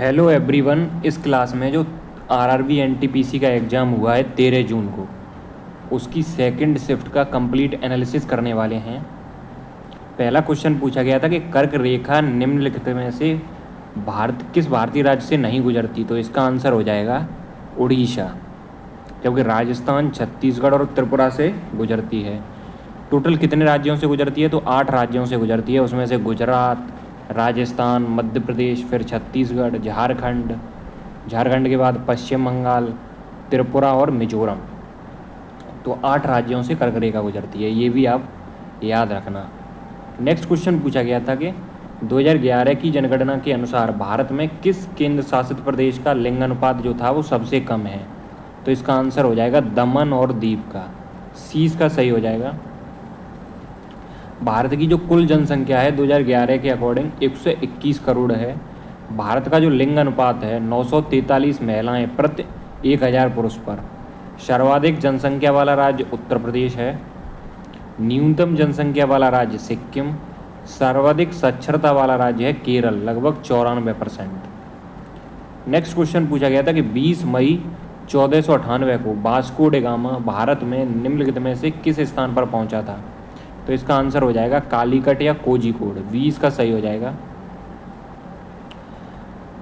Hello everyone. इस class में जो आरआरबी एनटीपीसी का एग्ज़ाम हुआ है 13 जून को, उसकी सेकंड शिफ्ट का कंप्लीट एनालिसिस करने वाले हैं। पहला क्वेश्चन पूछा गया था कि कर्क रेखा निम्नलिखित में से किस भारतीय राज्य से नहीं गुजरती, तो इसका आंसर हो जाएगा उड़ीसा, जबकि राजस्थान, छत्तीसगढ़ और त्रिपुरा से गुजरती है। टोटल कितने राज्यों से गुजरती है, तो 8 राज्यों से गुजरती है। उसमें से गुजरात, राजस्थान, मध्य प्रदेश, फिर छत्तीसगढ़, झारखंड के बाद पश्चिम बंगाल, त्रिपुरा और मिजोरम। तो 8 राज्यों से कर्क रेखा गुजरती है, ये भी आप याद रखना। नेक्स्ट क्वेश्चन पूछा गया था कि 2011 की जनगणना के अनुसार भारत में किस केंद्र शासित प्रदेश का लिंग अनुपात जो था वो सबसे कम है, तो इसका आंसर हो जाएगा दमन और दीव का। सी इसका सही हो जाएगा। भारत की जो कुल जनसंख्या है 2011 के अकॉर्डिंग 121 करोड़ है। भारत का जो लिंग अनुपात है 943 महिलाएं प्रति 1000 पुरुष पर। सर्वाधिक जनसंख्या वाला राज्य उत्तर प्रदेश है। न्यूनतम जनसंख्या वाला राज्य सिक्किम। सर्वाधिक साक्षरता वाला राज्य है केरल, लगभग 94%। नेक्स्ट क्वेश्चन पूछा गया था कि 20 मई 1498 को वास्को ड गामा भारत में निम्नलिखित में से किस स्थान पर पहुंचा था, तो इसका आंसर हो जाएगा कालीकट या कोझिकोड। 20 का सही हो जाएगा।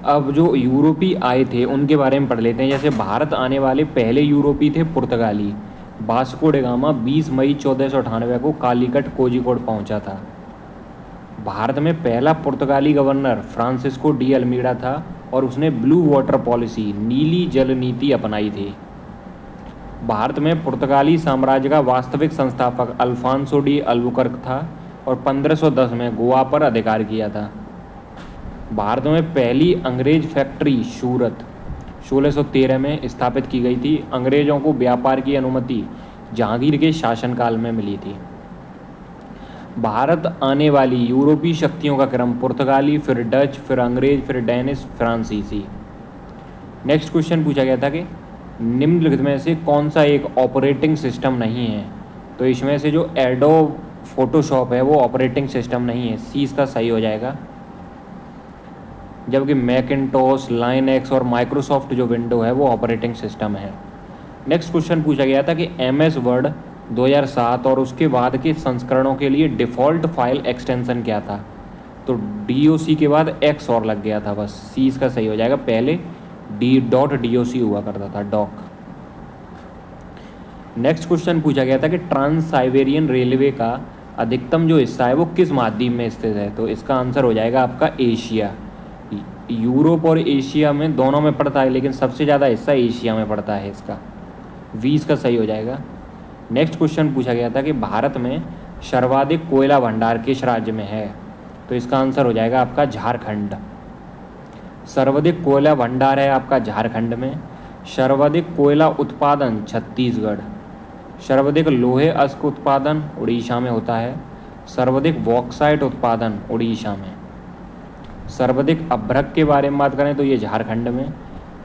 अब जो यूरोपी आए थे उनके बारे में पढ़ लेते हैं। जैसे भारत आने वाले पहले यूरोपी थे पुर्तगाली। वास्को ड गामा 20 मई 1498 को कालीकट कोझिकोड पहुंचा था। भारत में पहला पुर्तगाली गवर्नर फ्रांसिस्को डी अल्मीडा था और उसने ब्लू वाटर पॉलिसी, नीली जल नीति अपनाई थी। भारत में पुर्तगाली साम्राज्य का वास्तविक संस्थापक अल्फांसो डी अल्बुकर्क था और 1510 में गोवा पर अधिकार किया था। भारत में पहली अंग्रेज फैक्ट्री सूरत 1613 में स्थापित की गई थी। अंग्रेजों को व्यापार की अनुमति जहांगीर के शासनकाल में मिली थी। भारत आने वाली यूरोपीय शक्तियों का क्रम पुर्तगाली, फिर डच, फिर अंग्रेज, फिर डेनिश, फ्रांसीसी। नेक्स्ट क्वेश्चन पूछा गया था कि निम्नलिखित में से कौन सा एक ऑपरेटिंग सिस्टम नहीं है, तो इसमें से जो एडोब फोटोशॉप है वो ऑपरेटिंग सिस्टम नहीं है। सी इसका सही हो जाएगा। जबकि मैकिन्टॉश, लाइनक्स और माइक्रोसॉफ्ट जो विंडो है वो ऑपरेटिंग सिस्टम है। नेक्स्ट क्वेश्चन पूछा गया था कि एमएस वर्ड 2007 और उसके बाद के संस्करणों के लिए डिफ़ॉल्ट फाइल एक्सटेंशन क्या था, तो DOC के बाद एक्स और लग गया था बस। सी इसका सही हो जाएगा। पहले .doc हुआ करता था, डॉक। नेक्स्ट क्वेश्चन पूछा गया था कि ट्रांस साइबेरियन रेलवे का अधिकतम जो हिस्सा है वो किस महाद्वीप में स्थित है, तो इसका आंसर हो जाएगा आपका एशिया। यूरोप और एशिया में दोनों में पड़ता है, लेकिन सबसे ज़्यादा हिस्सा एशिया में पड़ता है इसका। 20 का सही हो जाएगा। नेक्स्ट क्वेश्चन पूछा गया था कि भारत में सर्वाधिक कोयला भंडार किस राज्य में है, तो इसका आंसर हो जाएगा आपका झारखंड। सर्वाधिक कोयला भंडार है आपका झारखंड में। सर्वाधिक कोयला उत्पादन छत्तीसगढ़। सर्वाधिक लोहे अयस्क उत्पादन उड़ीसा में होता है। सर्वाधिक बॉक्साइट उत्पादन उड़ीसा में। सर्वाधिक अभ्रक के बारे में बात करें तो ये झारखंड में।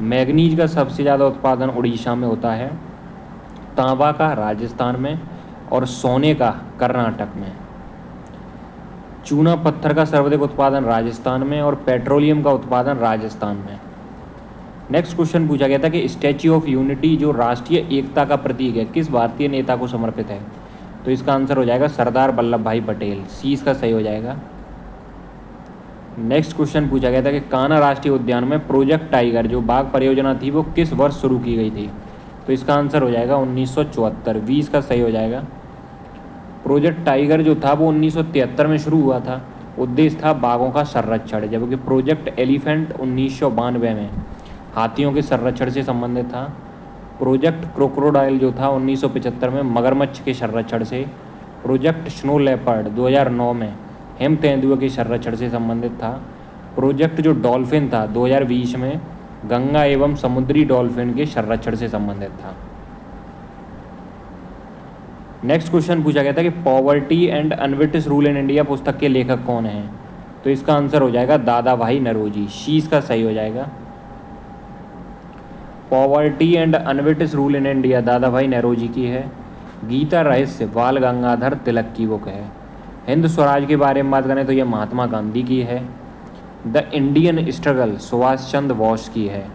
मैग्नीज का सबसे ज़्यादा उत्पादन उड़ीसा में होता है। तांबा का राजस्थान में और सोने का कर्नाटक में। चूना पत्थर का सर्वाधिक उत्पादन राजस्थान में और पेट्रोलियम का उत्पादन राजस्थान में। नेक्स्ट क्वेश्चन पूछा गया था कि स्टैच्यू ऑफ यूनिटी जो राष्ट्रीय एकता का प्रतीक है किस भारतीय नेता को समर्पित है, तो इसका आंसर हो जाएगा सरदार वल्लभ भाई पटेल। सी इसका सही हो जाएगा। नेक्स्ट क्वेश्चन पूछा गया था कि कान्हा राष्ट्रीय उद्यान में प्रोजेक्ट टाइगर जो बाघ परियोजना थी वो किस वर्ष शुरू की गई थी, तो इसका आंसर हो जाएगा 1974। 20 का सही हो जाएगा। प्रोजेक्ट टाइगर जो था वो 1973 में शुरू हुआ था। उद्देश्य था बाघों का संरक्षण, जबकि प्रोजेक्ट एलिफेंट 1992 में हाथियों के संरक्षण से संबंधित था। प्रोजेक्ट क्रोकोडाइल जो था 1975 में मगरमच्छ के संरक्षण से। प्रोजेक्ट स्नो लेपर्ड 2009 में हिम तेंदुए के संरक्षण से संबंधित था। प्रोजेक्ट जो डॉल्फिन था 2020 में गंगा एवं समुद्री डॉल्फिन के संरक्षण से संबंधित था। नेक्स्ट क्वेश्चन पूछा गया था कि poverty and un-British rule in India पुस्तक के लेखक कौन हैं, तो इसका आंसर हो जाएगा दादा भाई नौरोजी। शी इसका सही हो जाएगा। Poverty and un-British rule in India Dadabhai Naoroji की है। गीता रहस्य बाल गंगाधर तिलक की बुक है। हिंद स्वराज के बारे में बात करें तो यह महात्मा गांधी की है। The Indian struggle Subhash Chandra Bose की है।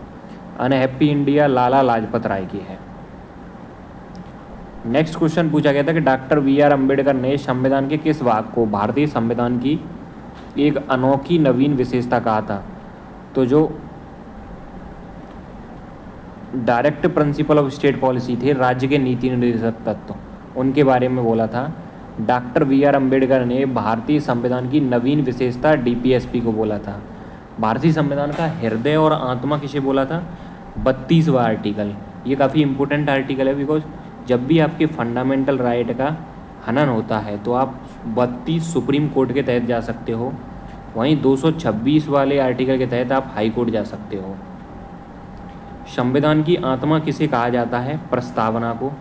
अनहैप्पी इंडिया लाला लाजपत राय की है। नेक्स्ट क्वेश्चन पूछा गया था कि डॉक्टर बी.आर. अम्बेडकर ने संविधान के किस भाग को भारतीय संविधान की एक अनोखी नवीन विशेषता कहा था? तो जो direct principle of state policy थे, राज्य के नीति निर्देशक तत्व, उनके बारे में बोला था। Doctor B R. अम्बेडकर ने भारतीय संविधान की नवीन विशेषता डीपीएसपी को बोला था। भारतीय संविधान का हृदय और आत्मा किसे बोला था? 32वां आर्टिकल। ये काफ़ी इंपॉर्टेंट आर्टिकल है, बिकॉज जब भी आपके फंडामेंटल राइट का हनन होता है तो आप 32 सुप्रीम कोर्ट के तहत जा सकते हो, वहीं 226 वाले आर्टिकल के तहत आप हाई कोर्ट जा सकते हो। संविधान की आत्मा किसे कहा जाता है? प्रस्तावना को।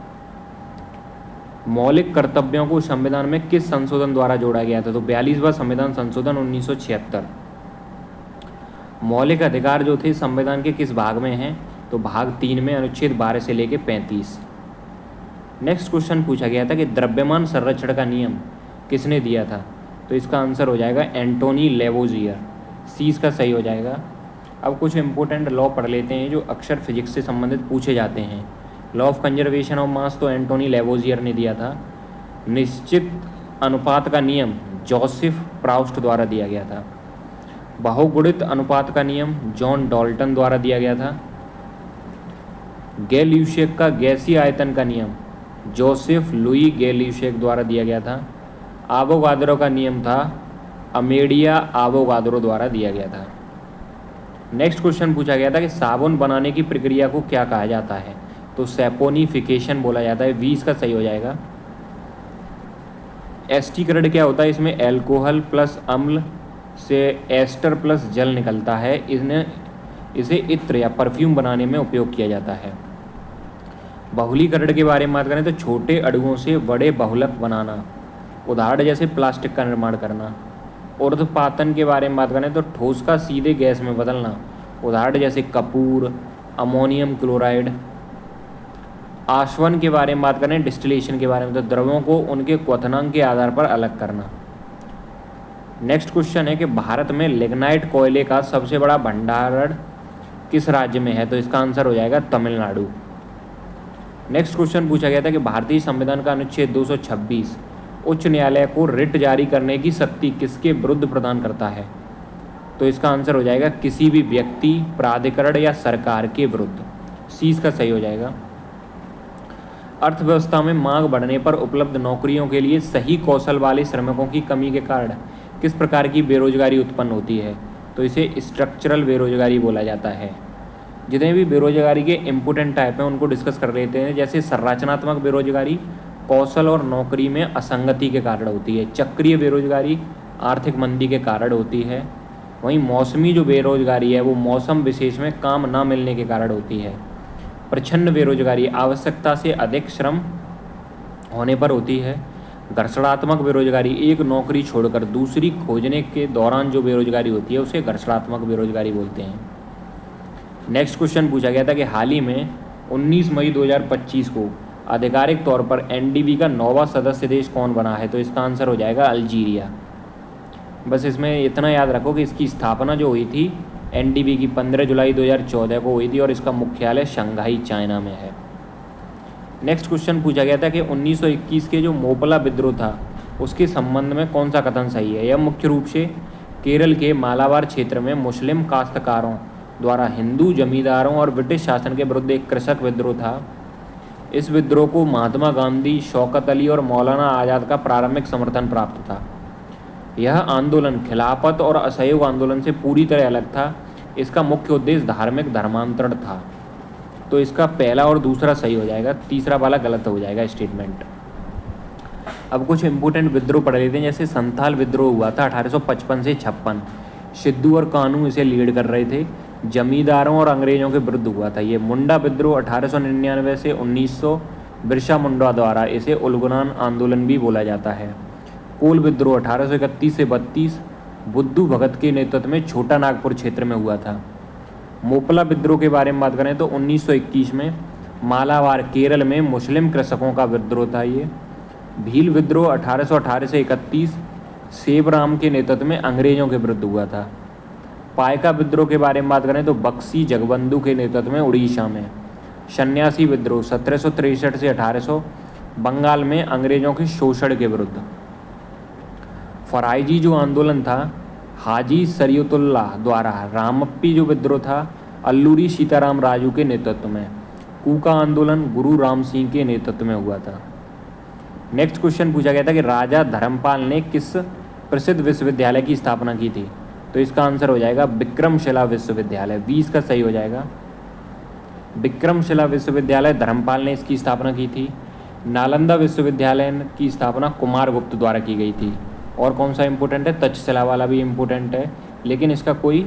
मौलिक कर्तव्यों को संविधान में किस संशोधन द्वारा जोड़ा गया था? तो 42वां संविधान संशोधन 1976। मौलिक अधिकार जो थे संविधान के किस भाग में हैं? तो भाग 3 में, अनुच्छेद 12 से लेकर 35। नेक्स्ट क्वेश्चन पूछा गया था कि द्रव्यमान संरक्षण का नियम किसने दिया था? तो इसका आंसर हो जाएगा एंटोनी लेवोजियर। सी इसका सही हो जाएगा। अब कुछ इंपॉर्टेंट लॉ पढ़ लेते हैं जो अक्सर फिजिक्स से संबंधित पूछे जाते हैं। Law of conservation of mass तो एंटोनी लेवोजियर ने दिया था। निश्चित अनुपात का नियम जोसेफ प्राउस्ट द्वारा दिया गया था। बहुगुणित अनुपात का नियम जॉन डाल्टन द्वारा दिया गया था। गैलियशेक का गैसीय आयतन का नियम जोसेफ लुई गैलियशेक द्वारा दिया गया था। आवोगाद्रो का नियम था अमेडिया आवोगाद्रो द्वारा दिया गया था। नेक्स्ट क्वेश्चन पूछा गया था कि साबुन बनाने की प्रक्रिया को क्या कहा जाता है? तो सैपोनिफिकेशन बोला जाता है। 20 का सही हो जाएगा। एस्टीकरण क्या होता है? इसमें एल्कोहल प्लस अम्ल से एस्टर प्लस जल निकलता है। इसे इत्र या परफ्यूम बनाने में उपयोग किया जाता है। बहुलीकरण के बारे में बात करें तो छोटे अणुओं से बड़े बहुलक बनाना, उदाहरण जैसे प्लास्टिक का निर्माण करना। ऊर्ध्वपातन के बारे में बात करें तो ठोस का सीधे गैस में बदलना, उदाहरण जैसे कपूर, अमोनियम क्लोराइड। आशवन के बारे में बात करें, डिस्टिलेशन के बारे में, तो द्रवों को उनके क्वथनांक के आधार पर अलग करना। नेक्स्ट क्वेश्चन है कि भारत में लिग्नाइट कोयले का सबसे बड़ा भंडारण किस राज्य में है? तो इसका आंसर हो जाएगा तमिलनाडु। नेक्स्ट क्वेश्चन पूछा गया था कि भारतीय संविधान का अनुच्छेद 226 उच्च न्यायालय को रिट जारी करने की शक्ति किसके विरुद्ध प्रदान करता है? तो इसका आंसर हो जाएगा किसी भी व्यक्ति, प्राधिकरण या सरकार के विरुद्ध। सी इसका सही हो जाएगा। अर्थव्यवस्था में मांग बढ़ने पर उपलब्ध नौकरियों के लिए सही कौशल वाले श्रमिकों की कमी के कारण किस प्रकार की बेरोजगारी उत्पन्न होती है? तो इसे स्ट्रक्चरल बेरोजगारी बोला जाता है। जितने भी बेरोजगारी के इम्पोर्टेंट टाइप हैं उनको डिस्कस कर लेते हैं। जैसे संरचनात्मक बेरोजगारी कौशल और नौकरी में असंगति के कारण होती है। चक्रीय बेरोजगारी आर्थिक मंदी के कारण होती है। वहीं मौसमी जो बेरोजगारी है वो मौसम विशेष में काम ना मिलने के कारण होती है। प्रच्छन्न बेरोजगारी आवश्यकता से अधिक श्रम होने पर होती है। घर्षणात्मक बेरोजगारी एक नौकरी छोड़कर दूसरी खोजने के दौरान जो बेरोजगारी होती है उसे घर्षणात्मक बेरोजगारी बोलते हैं। नेक्स्ट क्वेश्चन पूछा गया था कि हाल ही में 19 मई 2025 को आधिकारिक तौर पर एनडीबी का 9वां सदस्य देश कौन बना है? तो इसका आंसर हो जाएगा अल्जीरिया। बस इसमें इतना याद रखो कि इसकी स्थापना जो हुई थी एनडीबी की 15 जुलाई 2014 को हुई थी और इसका मुख्यालय शंघाई चाइना में है। नेक्स्ट क्वेश्चन पूछा गया था कि 1921 के जो मोपला विद्रोह था उसके संबंध में कौन सा कथन सही है? यह मुख्य रूप से केरल के मालाबार क्षेत्र में मुस्लिम काश्तकारों द्वारा हिंदू जमींदारों और ब्रिटिश शासन के विरुद्ध एक कृषक विद्रोह था। इस विद्रोह को महात्मा गांधी, शौकत अली और मौलाना आज़ाद का प्रारंभिक समर्थन प्राप्त था। यह आंदोलन खिलाफत और असहयोग आंदोलन से पूरी तरह अलग था। इसका मुख्य उद्देश्य धार्मिक धर्मांतरण था। तो इसका पहला और दूसरा सही हो जाएगा, तीसरा वाला गलत हो जाएगा स्टेटमेंट। अब कुछ इंपोर्टेंट विद्रोह पढ़ लेते हैं। जैसे संथाल विद्रोह हुआ था 1855 से 56। सिद्धू और कानू इसे लीड कर रहे थे। जमींदारों और अंग्रेजों के विरुद्ध हुआ था ये। मुंडा विद्रोह 1899 से 1900, बिरसा मुंडा द्वारा इसे उलगुलान आंदोलन भी बोला जाता है। कोल विद्रोह 1831 से 32 बुद्धू भगत के नेतृत्व में छोटा नागपुर क्षेत्र में हुआ था। मोपला विद्रोह के बारे में बात करें तो 1921 में मालाबार केरल में मुस्लिम कृषकों का विद्रोह था ये। भील विद्रोह 1818 से 31 सेबराम के नेतृत्व में अंग्रेजों के विरुद्ध हुआ था। पाइका विद्रोह के बारे में बात करें तो बख्शी जगबंधु के नेतृत्व में उड़ीसा में। सन्यासी विद्रोह 1763 से 1800 बंगाल में अंग्रेजों के शोषण के विरुद्ध। फराइजी जो आंदोलन था हाजी शरीयतुल्ला द्वारा। रामप्पी जो विद्रोह था अल्लूरी सीताराम राजू के नेतृत्व में। कूका आंदोलन गुरु राम सिंह के नेतृत्व में हुआ था। नेक्स्ट क्वेश्चन पूछा गया था कि राजा धर्मपाल ने किस प्रसिद्ध विश्वविद्यालय की स्थापना की थी, तो इसका आंसर हो जाएगा विक्रमशिला विश्वविद्यालय। 20 का सही हो जाएगा। विक्रमशिला विश्वविद्यालय धर्मपाल ने इसकी स्थापना की थी। नालंदा विश्वविद्यालय की स्थापना कुमारगुप्त द्वारा की गई थी। और कौन सा इम्पोर्टेंट है, तक्षशिला वाला भी इम्पोर्टेंट है, लेकिन इसका कोई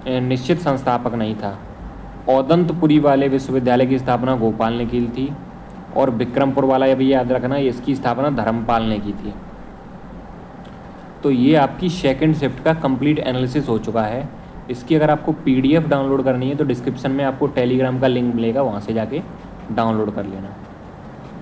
निश्चित संस्थापक नहीं था। औदंतपुरी वाले विश्वविद्यालय की स्थापना गोपाल ने की थी। और विक्रमपुर वाला ये भी याद रखना, इसकी स्थापना धर्मपाल ने की थी। तो ये आपकी सेकंड शिफ्ट का कंप्लीट एनालिसिस हो चुका है। इसकी अगर आपको PDF डाउनलोड करनी है तो डिस्क्रिप्शन में आपको टेलीग्राम का लिंक मिलेगा, वहाँ से जाके डाउनलोड कर लेना।